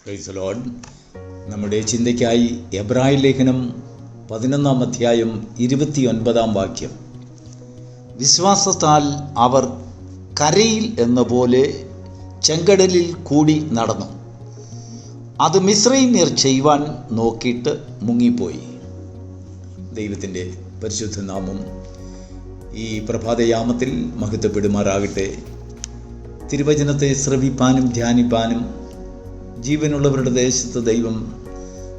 Praise the Lord. നമ്മുടെ ചിന്തയ്ക്കായി എബ്രായ ലേഖനം 11-ാം അധ്യായം 29-ാം വാക്യം. വിശ്വാസത്താൽ അവർ കരയിൽ എന്ന പോലെ ചെങ്കടലിൽ കൂടി നടന്നു, അത് മിസ്രയീമ്യർ ചെയ്യുവാൻ നോക്കിയിട്ട് മുങ്ങിപ്പോയി. ദൈവത്തിൻ്റെ പരിശുദ്ധ നാമം ഈ പ്രഭാതയാമത്തിൽ മഹത്വപ്പെടുമാറാകട്ടെ. തിരുവചനത്തെ ശ്രവിപ്പാനും ധ്യാനിപ്പാനും ജീവനുള്ളവരുടെ ദേശത്ത് ദൈവം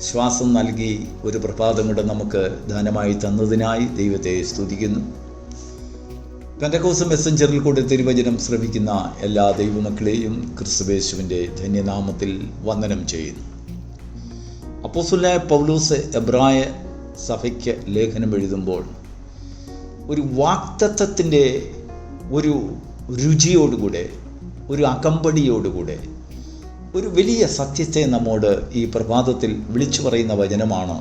ശ്വാസം നൽകി ഒരു പ്രഭാതം കൂടെ നമുക്ക് ദാനമായി തന്നതിനായി ദൈവത്തെ സ്തുതിക്കുന്നു. പെന്തക്കോസ്ത് മെസ്സഞ്ചറിൽ കൂടെ തിരുവചനം ശ്രവിക്കുന്ന എല്ലാ ദൈവമക്കളെയും ക്രിസ്തുയേശുവിൻ്റെ ധന്യനാമത്തിൽ വന്ദനം ചെയ്യുന്നു. അപ്പോസ്തലനായ പൗലോസ് എബ്രായ സഭയ്ക്ക് ലേഖനം എഴുതുമ്പോൾ ഒരു വാഗ്ദത്തത്തിൻ്റെ ഒരു രുചിയോടുകൂടെ, ഒരു അകമ്പടിയോടുകൂടെ ഒരു വലിയ സത്യത്തെ നമ്മോട് ഈ പ്രഭാതത്തിൽ വിളിച്ചു പറയുന്ന വചനമാണ്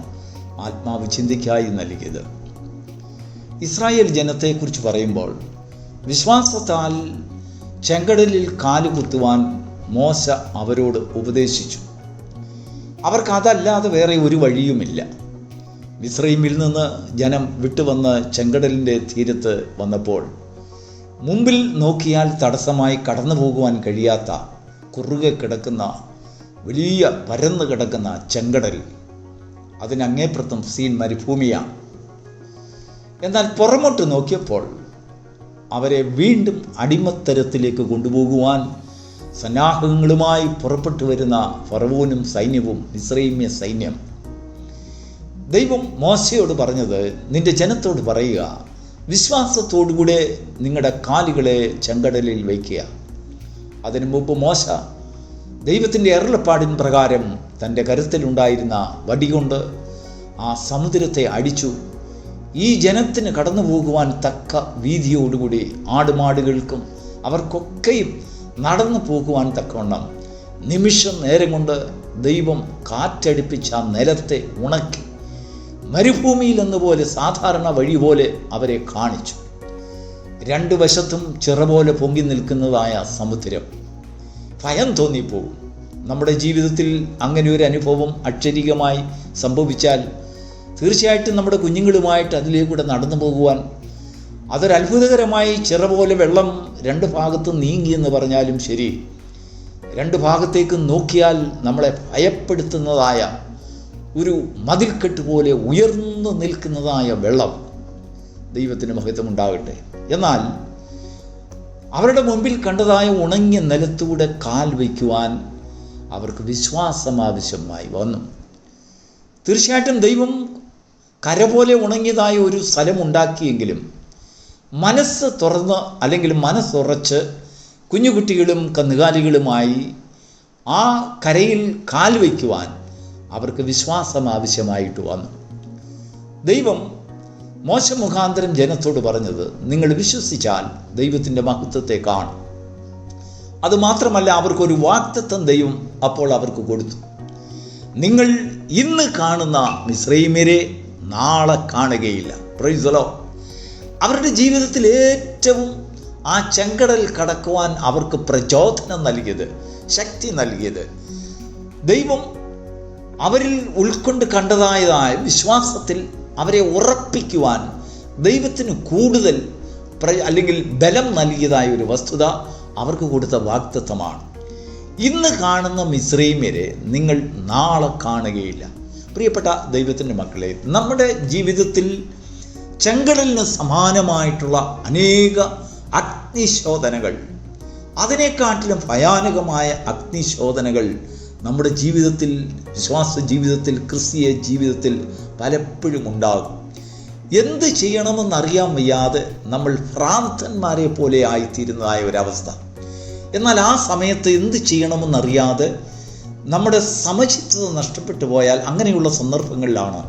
ആത്മാവ് ചിന്തയ്ക്കായി നൽകിയത്. ഇസ്രായേൽ ജനത്തെക്കുറിച്ച് പറയുമ്പോൾ വിശ്വാസത്താൽ ചെങ്കടലിൽ കാലുകുത്തുവാൻ മോശ അവരോട് ഉപദേശിച്ചു. അവർക്ക് അതല്ലാതെ വേറെ ഒരു വഴിയുമില്ല. മിസ്രയീമിൽ നിന്ന് ജനം വിട്ടുവന്ന് ചെങ്കടലിൻ്റെ തീരത്ത് വന്നപ്പോൾ മുമ്പിൽ നോക്കിയാൽ തടസ്സമായി കടന്നു പോകുവാൻ കഴിയാത്ത കുറുകെ കിടക്കുന്ന വലിയ പരന്നു കിടക്കുന്ന ചെങ്കടൽ, അതിനങ്ങേപ്പുറത്തും സീൻ മരുഭൂമിയാണ്. എന്നാൽ പുറമോട്ട് നോക്കിയപ്പോൾ അവരെ വീണ്ടും അടിമത്തരത്തിലേക്ക് കൊണ്ടുപോകുവാൻ സന്നാഹങ്ങളുമായി പുറപ്പെട്ടു വരുന്ന ഫറവോനും സൈന്യവും, മിസ്രയീമ്യ സൈന്യം. ദൈവം മോശയോട് പറഞ്ഞത്, നിന്റെ ജനത്തോട് പറയുക, വിശ്വാസത്തോടുകൂടെ നിങ്ങളുടെ കാലുകളെ ചെങ്കടലിൽ വയ്ക്കുക. അതിനു മുമ്പ് മോശ ദൈവത്തിൻ്റെ അരുളപ്പാടിൻ പ്രകാരം തൻ്റെ കരുത്തിലുണ്ടായിരുന്ന വടികൊണ്ട് ആ സമുദ്രത്തെ അടിച്ചു. ഈ ജനത്തിന് കടന്നു പോകുവാൻ തക്ക വീതിയോടുകൂടി ആടുമാടുകൾക്കും അവർക്കൊക്കെയും നടന്നു പോകുവാൻ തക്കവണ്ണം നിമിഷം നേരം കൊണ്ട് ദൈവം കാറ്റടിപ്പിച്ച ആ നിലത്തെ ഉണക്കി മരുഭൂമിയിൽ എന്നപോലെ സാധാരണ വഴി പോലെ അവരെ കാണിച്ചു. രണ്ടു വശത്തും ചിറപോലെ പൊങ്ങി നിൽക്കുന്നതായ സമുദ്രം. ഭയം തോന്നിപ്പോകും. നമ്മുടെ ജീവിതത്തിൽ അങ്ങനെ ഒരു അനുഭവം അക്ഷരികമായി സംഭവിച്ചാൽ തീർച്ചയായിട്ടും നമ്മുടെ കുഞ്ഞുങ്ങളുമായിട്ട് അതിലേക്കൂടെ നടന്നു പോകുവാൻ അതൊരത്ഭുതകരമായി ചിറപോലെ വെള്ളം രണ്ട് ഭാഗത്തും നീങ്ങിയെന്ന് പറഞ്ഞാലും ശരി, രണ്ട് ഭാഗത്തേക്ക് നോക്കിയാൽ നമ്മളെ ഭയപ്പെടുത്തുന്നതായ ഒരു മതിൽക്കെട്ട് പോലെ ഉയർന്നു നിൽക്കുന്നതായ വെള്ളം. ദൈവത്തിന് മഹത്വമുണ്ടാകട്ടെ. എന്നാൽ അവരുടെ മുമ്പിൽ കണ്ടതായ ഉണങ്ങിയ നിലത്തൂടെ കാൽ വയ്ക്കുവാൻ അവർക്ക് വിശ്വാസം ആവശ്യമായി വന്നു. തീർച്ചയായിട്ടും ദൈവം കര പോലെ ഉണങ്ങിയതായ ഒരു സ്ഥലം ഉണ്ടാക്കിയെങ്കിലും മനസ്സ് തുറന്ന്, അല്ലെങ്കിൽ മനസ്സുറച്ച് കുഞ്ഞുകുട്ടികളും കന്നുകാലികളുമായി ആ കരയിൽ കാൽ വയ്ക്കുവാൻ അവർക്ക് വിശ്വാസം ആവശ്യമായിട്ട് വന്നു. ദൈവം മോശ മുഖാന്തരം ജനത്തോട് പറഞ്ഞത്, നിങ്ങൾ വിശ്വസിച്ചാൽ ദൈവത്തിൻ്റെ മഹത്വത്തെ കാണും. അതുമാത്രമല്ല, അവർക്കൊരു വാഗ്ദത്തം ദൈവം അപ്പോൾ അവർക്ക് കൊടുത്തു. നിങ്ങൾ ഇന്ന് കാണുന്ന മിസ്രയീമ്യരെ നാളെ കാണുകയില്ല. Praise the Lord. അവരുടെ ജീവിതത്തിൽ ഏറ്റവും ആ ചെങ്കടൽ കടക്കുവാൻ അവർക്ക് പ്രചോദനം നൽകിയത്, ശക്തി നൽകിയത്, ദൈവം അവരിൽ ഉൾക്കൊണ്ട് കണ്ടതായതായ വിശ്വാസത്തിൽ അവരെ ഉറപ്പിക്കുവാൻ ദൈവത്തിന് കൂടുതൽ അല്ലെങ്കിൽ ബലം നൽകിയതായ ഒരു വസ്തുത അവർക്ക് കൊടുത്ത വാഗ്ദത്തമാണ്. ഇന്ന് കാണുന്ന മിസ്രയീമ്യരെ നിങ്ങൾ നാളെ കാണുകയില്ല. പ്രിയപ്പെട്ട ദൈവത്തിൻ്റെ മക്കളെ, നമ്മുടെ ജീവിതത്തിൽ ചെങ്കടലിന് സമാനമായിട്ടുള്ള അനേക അഗ്നിശോധനകൾ, അതിനെക്കാട്ടിലും ഭയാനകമായ അഗ്നിശോധനകൾ നമ്മുടെ ജീവിതത്തിൽ, വിശ്വാസ ജീവിതത്തിൽ, ക്രിസ്തീയ ജീവിതത്തിൽ പലപ്പോഴും ഉണ്ടാകും. എന്ത് ചെയ്യണമെന്നറിയാൻ വയ്യാതെ നമ്മൾ ഭ്രാന്തന്മാരെ പോലെ ആയിത്തീരുന്നതായ ഒരവസ്ഥ. എന്നാൽ ആ സമയത്ത് എന്ത് ചെയ്യണമെന്നറിയാതെ നമ്മുടെ സമചിത്തത നഷ്ടപ്പെട്ടു പോയാൽ, അങ്ങനെയുള്ള സന്ദർഭങ്ങളിലാണ്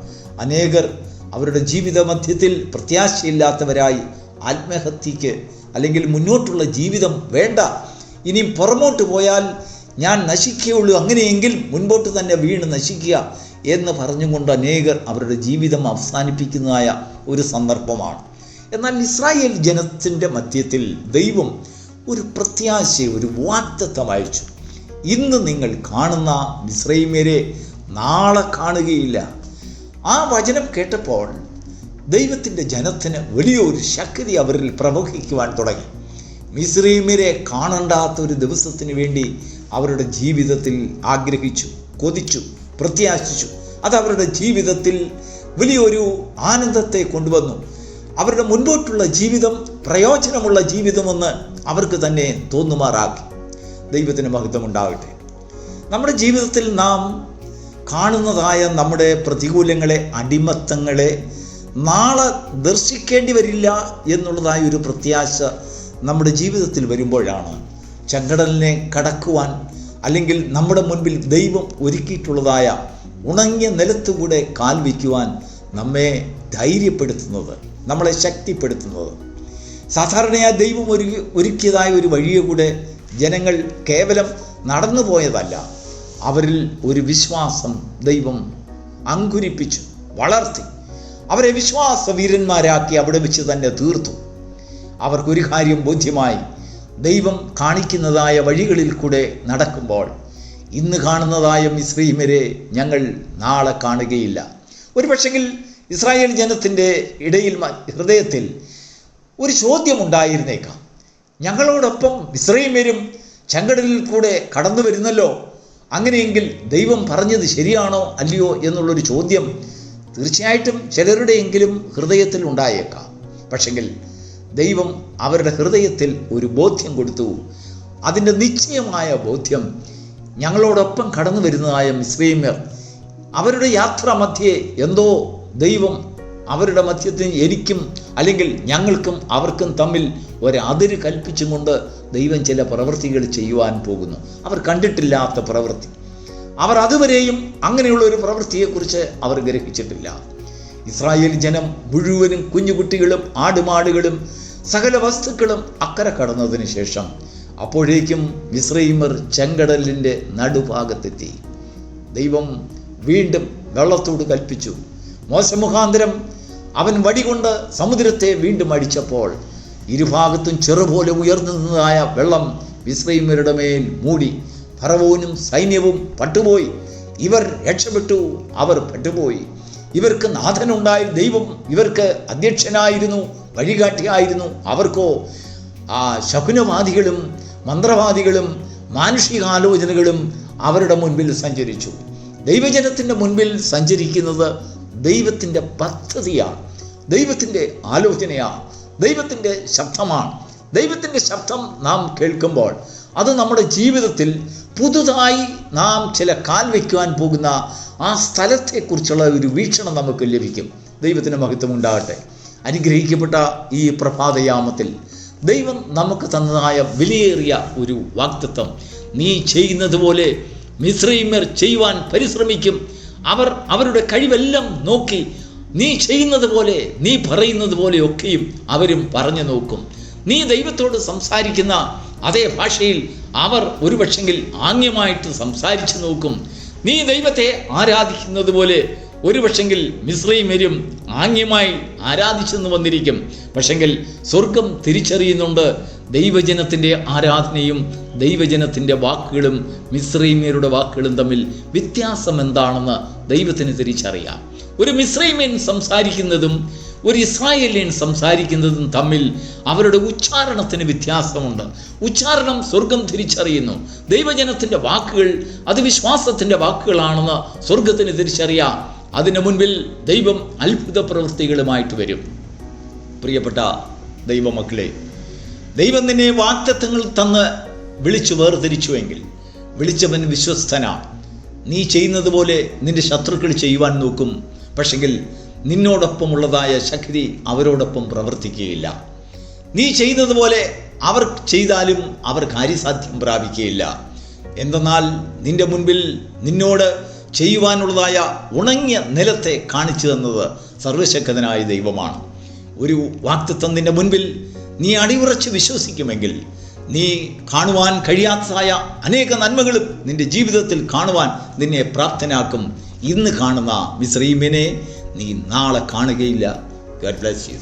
അനേകർ അവരുടെ ജീവിത മധ്യത്തിൽ പ്രത്യാശയില്ലാത്തവരായി ആത്മഹത്യക്ക്, അല്ലെങ്കിൽ മുന്നോട്ടുള്ള ജീവിതം വേണ്ട, ഇനിയും പുറമോട്ട് പോയാൽ ഞാൻ നശിക്കുകയുള്ളൂ, അങ്ങനെയെങ്കിൽ മുൻപോട്ട് തന്നെ വീണ് നശിക്കുക എന്ന് പറഞ്ഞുകൊണ്ട് അനേകർ അവരുടെ ജീവിതം അവസാനിപ്പിക്കുന്നതായ ഒരു സന്ദർഭമാണ്. എന്നാൽ ഇസ്രായേൽ ജനത്തിൻ്റെ മധ്യത്തിൽ ദൈവം ഒരു പ്രത്യാശ, ഒരു വാഗ്ദത്തം അയച്ചു. ഇന്ന് നിങ്ങൾ കാണുന്ന മിസ്രയീമ്യരെ നാളെ കാണുകയില്ല. ആ വചനം കേട്ടപ്പോൾ ദൈവത്തിൻ്റെ ജനത്തിന് വലിയൊരു ശക്തി അവരിൽ പ്രവഹിക്കുവാൻ തുടങ്ങി. മിസ്രയീമ്യരെ കാണണ്ടാത്തൊരു ദിവസത്തിന് വേണ്ടി അവരുടെ ജീവിതത്തിൽ ആഗ്രഹിച്ചു, കൊതിച്ചു, പ്രത്യാശിച്ചു. അത് അവരുടെ ജീവിതത്തിൽ വലിയൊരു ആനന്ദത്തെ കൊണ്ടുവന്നു. അവരുടെ മുൻപോട്ടുള്ള ജീവിതം പ്രയോജനമുള്ള ജീവിതമെന്ന് അവർക്ക് തന്നെ തോന്നുമാറാക്കി. ദൈവത്തിന് മഹത്വമുണ്ടാകട്ടെ. നമ്മുടെ ജീവിതത്തിൽ നാം കാണുന്നതായ നമ്മുടെ പ്രതികൂലങ്ങളെ, അടിമത്തങ്ങളെ നാളെ ദർശിക്കേണ്ടി വരില്ല എന്നുള്ളതായ ഒരു പ്രത്യാശ നമ്മുടെ ജീവിതത്തിൽ വരുമ്പോഴാണ് ചെങ്കടലിനെ കടക്കുവാൻ, അല്ലെങ്കിൽ നമ്മുടെ മുൻപിൽ ദൈവം ഒരുക്കിയിട്ടുള്ളതായ ഉണങ്ങിയ നിലത്തുകൂടെ കാൽ വയ്ക്കുവാൻ നമ്മെ ധൈര്യപ്പെടുത്തുന്നത്, നമ്മളെ ശക്തിപ്പെടുത്തുന്നത്. സാധാരണയായി ദൈവം ഒരുക്കിയതായ ഒരു വഴിയെ കൂടെ ജനങ്ങൾ കേവലം നടന്നു പോയതല്ല, അവരിൽ ഒരു വിശ്വാസം ദൈവം അങ്കുരിപ്പിച്ചു, വളർത്തി, അവരെ വിശ്വാസവീരന്മാരാക്കി അവിടെ വെച്ച് തന്നെ തീർത്തു. അവർക്കൊരു കാര്യം ബോധ്യമായി, ദൈവം കാണിക്കുന്നതായ വഴികളിൽ കൂടെ നടക്കുമ്പോൾ ഇന്ന് കാണുന്നതായ മിസ്രയീമ്യരെ ഞങ്ങൾ നാളെ കാണുകയില്ല. ഒരു പക്ഷെങ്കിൽ ഇസ്രായേൽ ജനത്തിൻ്റെ ഇടയിൽ ഹൃദയത്തിൽ ഒരു ചോദ്യമുണ്ടായിരുന്നേക്കാം, ഞങ്ങളോടൊപ്പം മിസ്രയീമ്യരും ചെങ്കടലിൽ കൂടെ കടന്നു വരുന്നല്ലോ, അങ്ങനെയെങ്കിൽ ദൈവം പറഞ്ഞത് ശരിയാണോ അല്ലയോ എന്നുള്ളൊരു ചോദ്യം തീർച്ചയായിട്ടും ചിലരുടെയെങ്കിലും ഹൃദയത്തിൽ ഉണ്ടായേക്കാം. പക്ഷെങ്കിൽ ദൈവം അവരുടെ ഹൃദയത്തിൽ ഒരു ബോധ്യം കൊടുത്തു. അതിൻ്റെ നിശ്ചയമായ ബോധ്യം, ഞങ്ങളോടൊപ്പം കടന്നു വരുന്നതായ മിസ്രയീമ്യർ അവരുടെ യാത്ര മധ്യേ എന്തോ ദൈവം അവരുടെ മധ്യത്തിൽ എനിക്കും അല്ലെങ്കിൽ ഞങ്ങൾക്കും അവർക്കും തമ്മിൽ ഒരതിര് കൽപ്പിച്ചും കൊണ്ട് ദൈവം ചില പ്രവൃത്തികൾ ചെയ്യുവാൻ പോകുന്നു. അവർ കണ്ടിട്ടില്ലാത്ത പ്രവൃത്തി. അവർ അതുവരെയും അങ്ങനെയുള്ള ഒരു പ്രവൃത്തിയെക്കുറിച്ച് അവർ ഗ്രഹിച്ചിട്ടില്ല. ഇസ്രായേൽ ജനം മുഴുവനും കുഞ്ഞുകുട്ടികളും ആടുമാടുകളും സകല വസ്തുക്കളും അക്കരെ കടന്നതിന് ശേഷം അപ്പോഴേക്കും മിസ്രയീമ്യർ ചെങ്കടലിൻ്റെ നടുഭാഗത്തെത്തി. ദൈവം വീണ്ടും വെള്ളത്തോട് കൽപ്പിച്ചു. മോശെ മുഖാന്തരം അവൻ വടികൊണ്ട് സമുദ്രത്തെ വീണ്ടും അടിച്ചപ്പോൾ ഇരുഭാഗത്തും ചെറുപോലെ ഉയർന്നു നിന്നതായ വെള്ളം മിസ്രയീമ്യരുടെ മേൽ മൂടി. ഫറവോനും സൈന്യവും പട്ടുപോയി. ഇവർ രക്ഷപ്പെട്ടു, അവർ പട്ടുപോയി. ഇവർക്ക് നാഥനുണ്ടായി, ദൈവം ഇവർക്ക് അധ്യക്ഷനായിരുന്നു, വഴികാട്ടിയായിരുന്നു. അവർക്കോ ആ ശകുനവാദികളും മന്ത്രവാദികളും മാനുഷികാലോചനകളും അവരുടെ മുൻപിൽ സഞ്ചരിച്ചു. ദൈവജനത്തിൻ്റെ മുൻപിൽ സഞ്ചരിക്കുന്നത് ദൈവത്തിൻ്റെ പദ്ധതിയാണ്, ദൈവത്തിൻ്റെ ആലോചനയാണ്, ദൈവത്തിൻ്റെ ശബ്ദമാണ്. ദൈവത്തിൻ്റെ ശബ്ദം നാം കേൾക്കുമ്പോൾ അത് നമ്മുടെ ജീവിതത്തിൽ പുതുതായി നാം ചില കാൽ വയ്ക്കുവാൻ പോകുന്ന ആ സ്ഥലത്തെക്കുറിച്ചുള്ള ഒരു വീക്ഷണം നമുക്ക് ലഭിക്കും. ദൈവത്തിന് മഹത്വം ഉണ്ടാകട്ടെ. അനുഗ്രഹിക്കപ്പെട്ട ഈ പ്രഭാതയാമത്തിൽ ദൈവം നമുക്ക് തന്നതായ വിലയേറിയ ഒരു വാഗ്ദത്തം, നീ ചെയ്യുന്നത് പോലെ മിസ്രയീമ്യർ ചെയ്യുവാൻ പരിശ്രമിക്കും. അവർ അവരുടെ കഴിവെല്ലാം നോക്കി നീ ചെയ്യുന്നത് പോലെ, നീ പറയുന്നത് പോലെയൊക്കെയും അവരും പറഞ്ഞു നോക്കും. നീ ദൈവത്തോട് സംസാരിക്കുന്ന അതേ ഭാഷയിൽ അവർ ഒരു പക്ഷെങ്കിൽ ആംഗ്യമായിട്ട് സംസാരിച്ചു നോക്കും. നീ ദൈവത്തെ ആരാധിക്കുന്നത് പോലെ ഒരു പക്ഷെങ്കിൽ മിസ്രയീമ്യരും ആംഗ്യമായി ആരാധിച്ചെന്ന് വന്നിരിക്കും. പക്ഷെങ്കിൽ സ്വർഗം തിരിച്ചറിയുന്നുണ്ട്, ദൈവജനത്തിൻ്റെ ആരാധനയും ദൈവജനത്തിൻ്റെ വാക്കുകളും മിസ്രയീമ്യരുടെ വാക്കുകളും തമ്മിൽ വ്യത്യാസം എന്താണെന്ന് ദൈവത്തിന് തിരിച്ചറിയാം. ഒരു മിസ്രയീമ്യൻ സംസാരിക്കുന്നതും ഒരു ഇസ്രായേലിയൻ സംസാരിക്കുന്നതും തമ്മിൽ അവരുടെ ഉച്ചാരണത്തിന് വ്യത്യാസമുണ്ട്. ഉച്ചാരണം സ്വർഗം തിരിച്ചറിയുന്നു. ദൈവജനത്തിൻ്റെ വാക്കുകൾ അത് വിശ്വാസത്തിൻ്റെ വാക്കുകളാണെന്ന് സ്വർഗത്തിന് തിരിച്ചറിയാം. അതിനു മുൻപിൽ ദൈവം അത്ഭുത പ്രവൃത്തികളുമായിട്ട് വരും. പ്രിയപ്പെട്ട ദൈവമക്കളെ, ദൈവം നിന്നെ വാഗ്ദത്തങ്ങൾ തന്ന് വിളിച്ചു വേർതിരിച്ചുവെങ്കിൽ വിളിച്ചവൻ വിശ്വസ്തനാണ്. നീ ചെയ്യുന്നത് പോലെ നിന്റെ ശത്രുക്കൾ ചെയ്യുവാൻ നോക്കും, പക്ഷെങ്കിൽ നിന്നോടൊപ്പമുള്ളതായ ശക്തി അവരോടൊപ്പം പ്രവർത്തിക്കുകയില്ല. നീ ചെയ്യുന്നത് പോലെ അവർ ചെയ്താലും അവർ കാര്യസാധ്യം പ്രാപിക്കുകയില്ല. എന്തെന്നാൽ നിന്റെ മുൻപിൽ നിന്നോട് ചെയ്യുവാനുള്ളതായ ഉണങ്ങിയ നിലത്തെ കാണിച്ചു തന്നത് സർവശക്തനായ ദൈവമാണ്. ഒരു വാഗ്ദത്തം നിന്റെ മുൻപിൽ നീ അടിയുറച്ച് വിശ്വസിക്കുമെങ്കിൽ നീ കാണുവാൻ കഴിയാത്തതായ അനേക നന്മകളും നിന്റെ ജീവിതത്തിൽ കാണുവാൻ നിന്നെ പ്രാപ്തനാക്കും. ഇന്ന് കാണുന്ന മിസ്രയീമ്യനെ നീ നാളെ കാണുകയില്ല. God bless you.